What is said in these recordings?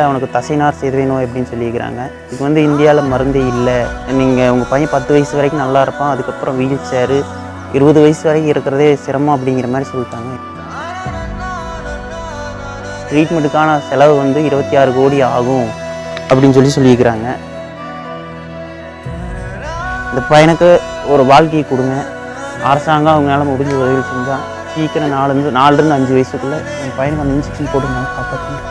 அவனுக்கு தசைநார் சிதைவு நோய் அப்படின்னு சொல்லியிருக்கிறாங்க. இதுக்கு வந்து இந்தியாவில் மருந்தே இல்லை. நீங்கள் உங்கள் பையன் 10 வயசு வரைக்கும் நல்லா இருப்பான், அதுக்கப்புறம் வீல் சேரு 20 வயசு வரைக்கும் இருக்கிறதே சிரமம் அப்படிங்கிற மாதிரி சொல்லிட்டாங்க. ட்ரீட்மெண்ட்டுக்கான செலவு வந்து 26 கோடி ஆகும் அப்படின்னு சொல்லியிருக்கிறாங்க. இந்த பையனுக்கு ஒரு வாழ்க்கையை கொடுங்க. அரசாங்கம் அவங்களால முடிஞ்ச உதவி செஞ்சால் சீக்கிரம் 4லேருந்து 5 வயசுக்குள்ளே என் பையனுக்கு அந்த இன்ஜெக்ஷன் போட்டு நான் காப்பாற்றணும்.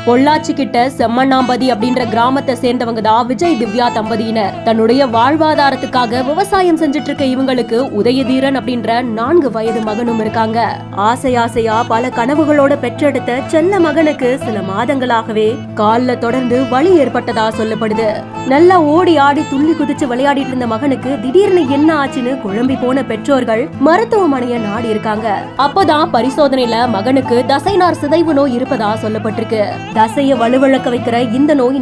பொள்ளாச்சி கிட்ட செம்மண்ணாம்பதி அப்படின்ற கிராமத்தை சேர்ந்தவங்க தான் விஜய் திவ்யா தம்பதியினர். தன்னுடைய வாழ்வாதாரத்துக்காக விவசாயம் செஞ்சுட்டு இருக்க இவங்களுக்கு உதயதீரன் அப்படின்ற 4 வயது மகனும் இருக்காங்க. ஆசையா பல கனவுகளோட பெற்றெடுத்த செல்ல மகனுக்கு சில மாதங்களாகவே கால்ல தொடர்ந்து வலி ஏற்பட்டதா சொல்லப்படுது. நல்லா ஓடி ஆடி துள்ளி குதிச்சு விளையாடிட்டு இருந்த மகனுக்கு திடீர்னு என்ன ஆச்சுன்னு குழம்பி போன பெற்றோர்கள் மருத்துவமனையை நாடி இருக்காங்க. அப்பதான் பரிசோதனையில மகனுக்கு தசைநார் சிதைவு நோய் இருப்பதா சொல்லப்பட்டிருக்கு. தசைய வலுவிழக்க வைக்கிற இந்த நோய்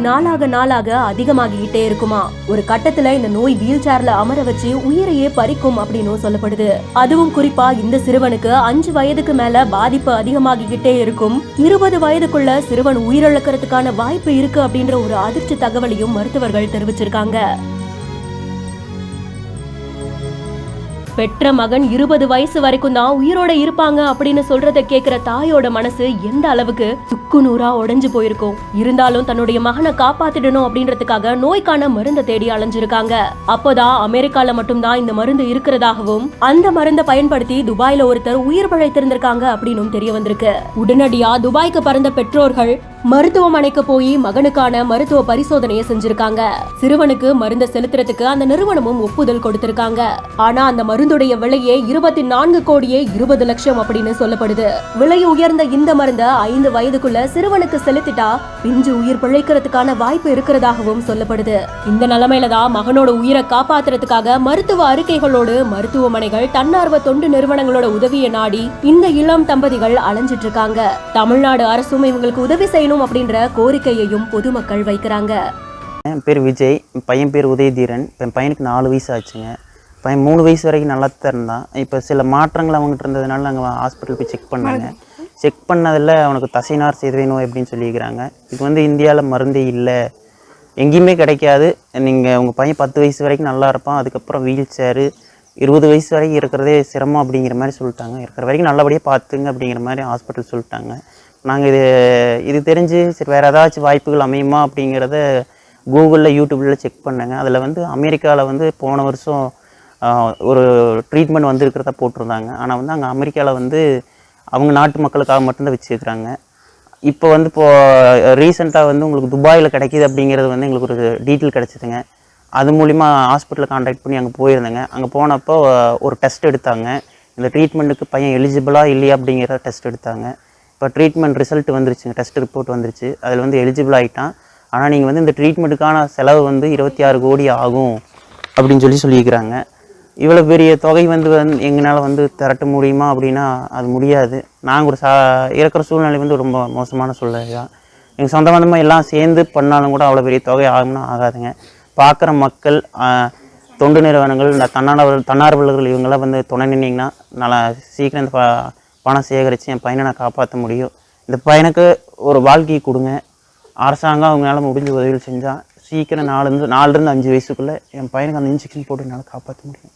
நாளாக அதிகமாகிட்டே இருக்குமா. ஒரு கட்டத்துல இந்த நோய் வீல் சேர்ல அமர வச்சு உயிரையே பறிக்கும் அப்படின்னு சொல்லப்படுது. அதுவும் குறிப்பா இந்த சிறுவனுக்கு 5 வயதுக்கு மேல பாதிப்பு அதிகமாகிக்கிட்டே இருக்கும். 20 வயதுக்குள்ள சிறுவன் உயிரிழக்கிறதுக்கான வாய்ப்பு இருக்கு அப்படின்ற ஒரு அதிர்ச்சி தகவலையும் மருத்துவர்கள் தெரிவிச்சிருக்காங்க. பெற்ற மகன் 20 வயசு வரைக்கும் தான் உயிரோட இருப்பாங்க அப்படின்னு சொல்றத கேக்குற தாயோட மனசு எந்த அளவுக்கு துக்குநூறா உடைஞ்சு போயிருக்கும். இருந்தாலும் தன்னுடைய மகனை காப்பாத்திடணும் அப்படின்றதுக்காக நோய்க்கான மருந்தை தேடி அலைஞ்சிருக்காங்க. அப்போதான் அமெரிக்கால மட்டும்தான் இந்த மருந்து இருக்கிறதாகவும் அந்த மருந்தை பயன்படுத்தி துபாயில ஒருத்தர் உயிர் பிழைத்திருந்திருக்காங்க அப்படின்னு தெரிய வந்திருக்கு. உடனடியா துபாய்க்கு பறந்த பெற்றோர்கள் மருத்துவமனைக்கு போய் மகனுக்கான மருத்துவ பரிசோதனையை செஞ்சிருக்காங்க. சிறுவனுக்கு மருந்தை செலுத்துறதுக்கு அந்த நிறுவனமும் ஒப்புதல் கொடுத்திருக்காங்க. ஆனா அந்த மருந்துடைய விலையே 24 கோடியே 20 லட்சம் அப்படின்னு சொல்லப்படுது. விலை உயர்ந்த இந்த மருந்தை 5 வயதுக்குள்ள சிறுவனுக்கு செலுத்திட்டா பிஞ்சு உயிர் பிழைக்கிறதுக்கான வாய்ப்பு இருக்கிறதாகவும் சொல்லப்படுது. இந்த நிலைமையில தான் மகனோட உயிரை காப்பாத்துறதுக்காக மருத்துவ அறிக்கைகளோடு மருத்துவமனைகள் தன்னார்வ தொண்டு நிறுவனங்களோட உதவியை நாடி இந்த இளம் தம்பதிகள் அலைஞ்சிட்டு இருக்காங்க. தமிழ்நாடு அரசும் இவங்களுக்கு உதவி செய்யணும் அப்படின்ற கோரிக்கையையும் பொதுமக்கள் வைக்கிறாங்க. என் பேர் விஜய், என் பையன் பேர் உதயதீரன். என் பையனுக்கு 4 வயசு ஆச்சுங்க. பையன் 3 வயசு வரைக்கும் நல்லா தான் இருந்தான். இப்போ சில மாற்றங்கள் அவங்ககிட்ட இருந்ததுனால நாங்கள் ஹாஸ்பிட்டல் போய் செக் பண்ணாங்க. செக் பண்ணதில் அவனுக்கு தசைநார் சிதைவு நோய் அப்படின்னு சொல்லியிருக்கிறாங்க. இது வந்து இந்தியாவில் மருந்தே இல்லை, எங்கேயுமே கிடைக்காது. நீங்கள் உங்கள் பையன் 10 வயசு வரைக்கும் நல்லா இருப்பான், அதுக்கப்புறம் வீல் சேரு 20 வயசு வரைக்கும் இருக்கிறதே சிரமம் அப்படிங்கிற மாதிரி சொல்லிட்டாங்க. இருக்கிற வரைக்கும் நல்லபடியாக பார்த்துங்க அப்படிங்கிற மாதிரி ஹாஸ்பிட்டல் சொல்லிட்டாங்க. நாங்கள் இது தெரிஞ்சு சரி வேறு ஏதாச்சும் வாய்ப்புகள் அமையுமா அப்படிங்கிறத கூகுளில் யூடியூப்பில் செக் பண்ணேங்க. அதில் வந்து அமெரிக்காவில் வந்து போன வருஷம் ஒரு ட்ரீட்மெண்ட் வந்துருக்கிறதா போட்டிருந்தாங்க. ஆனால் வந்து அங்கே அமெரிக்காவில் வந்து அவங்க நாட்டு மக்களுக்காக மட்டும்தான் வச்சுருக்குறாங்க. இப்போ வந்து ரீசெண்டாக வந்து உங்களுக்கு துபாயில் கிடைக்கிது அப்படிங்கிறது வந்து எங்களுக்கு ஒரு டீட்டெயில் கிடச்சிதுங்க. அது மூலிமா ஹாஸ்பிட்டலில் கான்டாக்ட் பண்ணி அங்கே போயிருந்தேங்க. அங்கே போனப்போ ஒரு டெஸ்ட் எடுத்தாங்க. இந்த ட்ரீட்மெண்ட்டுக்கு பையன் எலிஜிபிளாக இல்லையா அப்படிங்கிற டெஸ்ட் எடுத்தாங்க. இப்போ ட்ரீட்மெண்ட் ரிசல்ட் வந்துருச்சுங்க, டெஸ்ட் ரிப்போர்ட் வந்துருச்சு. அதில் வந்து எலிஜிபிள் ஆகிட்டான். ஆனால் நீங்கள் வந்து இந்த ட்ரீட்மெண்ட்டுக்கான செலவு வந்து 26 கோடி ஆகும் அப்படின்னு சொல்லியிருக்கிறாங்க. இவ்வளோ பெரிய தொகை வந்து எங்களால் வந்து திரட்ட முடியுமா அப்படின்னா அது முடியாது. நாங்கள் ஒரு இருக்கிற சூழ்நிலை வந்து ரொம்ப மோசமான சூழ்நிலை தான். எங்கள் சொந்த பந்தமாக எல்லாம் சேர்ந்து பண்ணாலும் கூட அவ்வளோ பெரிய தொகை ஆகும்னா ஆகாதுங்க. பார்க்குற மக்கள், தொண்டு நிறுவனங்கள், இந்த தன்னார்வலர்கள் இவங்களாம் வந்து துணை நின்னீங்கன்னா நல்லா சீக்கிரம் இந்த பணம் சேகரித்து என் பையனை நான் காப்பாற்ற முடியும். இந்த பையனுக்கு ஒரு வாழ்க்கையை கொடுங்க. அரசாங்கம் அவங்களால முடிஞ்ச உதவிகள் செஞ்சால் சீக்கிரம் 4லேருந்து 5 வயசுக்குள்ளே என் பையனுக்கு அந்த இன்ஜெக்ஷன் போட்டு என்னால் காப்பாற்ற முடியும்.